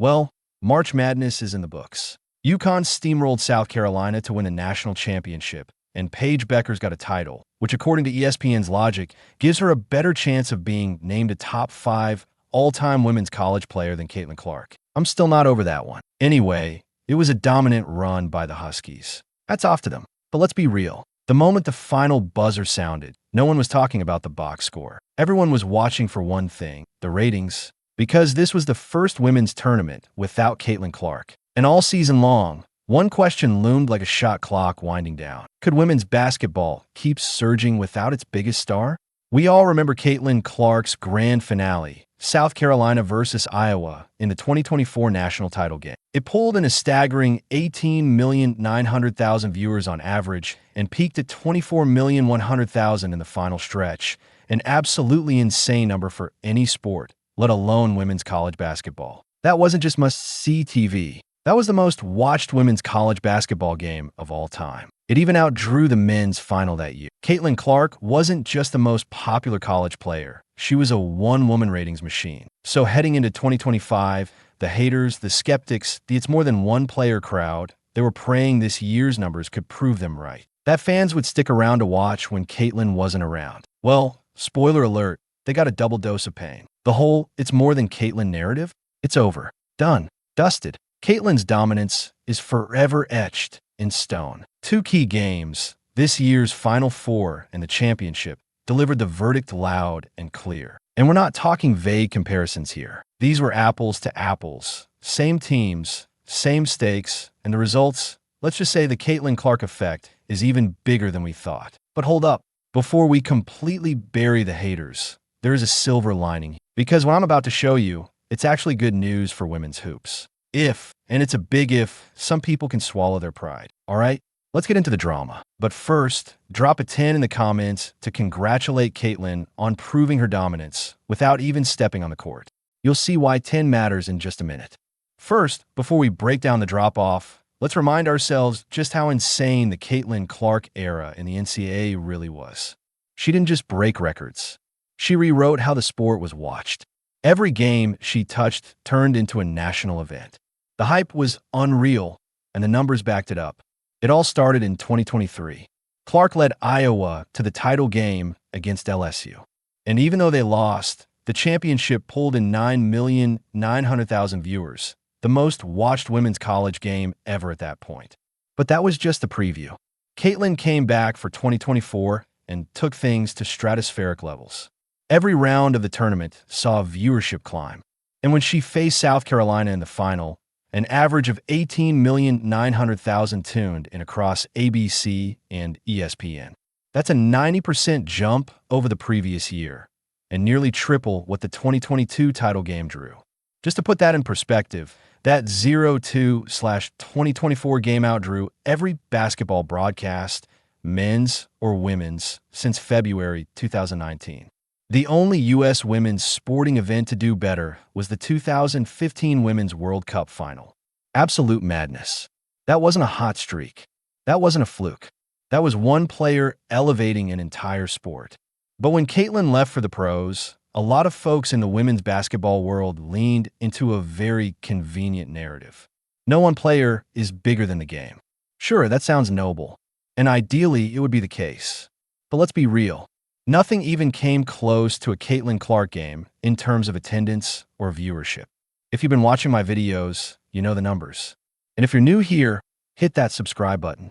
Well, March Madness is in the books. UConn steamrolled South Carolina to win a national championship, and Paige Becker's got a title, which according to ESPN's logic, gives her a better chance of being named a top 5 all-time women's college player than Caitlin Clark. I'm still not over that one. Anyway, it was a dominant run by the Huskies. Hats off to them. But let's be real. The moment the final buzzer sounded, no one was talking about the box score. Everyone was watching for one thing, the ratings, because this was the first women's tournament without Caitlin Clark. And all season long, one question loomed like a shot clock winding down. Could women's basketball keep surging without its biggest star? We all remember Caitlin Clark's grand finale, South Carolina versus Iowa, in the 2024 national title game. It pulled in a staggering 18,900,000 viewers on average and peaked at 24,100,000 in the final stretch, an absolutely insane number for any sport, let alone women's college basketball. That wasn't just must-see TV. That was the most watched women's college basketball game of all time. It even outdrew the men's final that year. Caitlin Clark wasn't just the most popular college player. She was a one-woman ratings machine. So heading into 2025, the haters, the skeptics, the it's more than one player crowd, they were praying this year's numbers could prove them right. That fans would stick around to watch when Caitlin wasn't around. Well, spoiler alert, they got a double dose of pain. The whole "it's more than Caitlin" narrative, it's over. Done. Dusted. Caitlin's dominance is forever etched in stone. Two key games, this year's Final Four and the championship, delivered the verdict loud and clear. And we're not talking vague comparisons here. These were apples to apples. Same teams, same stakes, and the results, let's just say the Caitlin Clark effect is even bigger than we thought. But hold up. Before we completely bury the haters, there is a silver lining. Because what I'm about to show you, it's actually good news for women's hoops. If, and it's a big if, some people can swallow their pride. All right, let's get into the drama. But first, drop a 10 in the comments to congratulate Caitlin on proving her dominance without even stepping on the court. You'll see why 10 matters in just a minute. First, before we break down the drop-off, let's remind ourselves just how insane the Caitlin Clark era in the NCAA really was. She didn't just break records. She rewrote how the sport was watched. Every game she touched turned into a national event. The hype was unreal, and the numbers backed it up. It all started in 2023. Clark led Iowa to the title game against LSU. And even though they lost, the championship pulled in 9,900,000 viewers, the most watched women's college game ever at that point. But that was just the preview. Caitlin came back for 2024 and took things to stratospheric levels. Every round of the tournament saw viewership climb. And when she faced South Carolina in the final, an average of 18,900,000 tuned in across ABC and ESPN. That's a 90% jump over the previous year, and nearly triple what the 2022 title game drew. Just to put that in perspective, that 0-2/2024 game outdrew every basketball broadcast, men's or women's, since February 2019. The only U.S. women's sporting event to do better was the 2015 Women's World Cup final. Absolute madness. That wasn't a hot streak. That wasn't a fluke. That was one player elevating an entire sport. But when Caitlin left for the pros, a lot of folks in the women's basketball world leaned into a very convenient narrative. No one player is bigger than the game. Sure, that sounds noble, and ideally it would be the case. But let's be real. Nothing even came close to a Caitlin Clark game in terms of attendance or viewership. If you've been watching my videos, you know the numbers. And if you're new here, hit that subscribe button.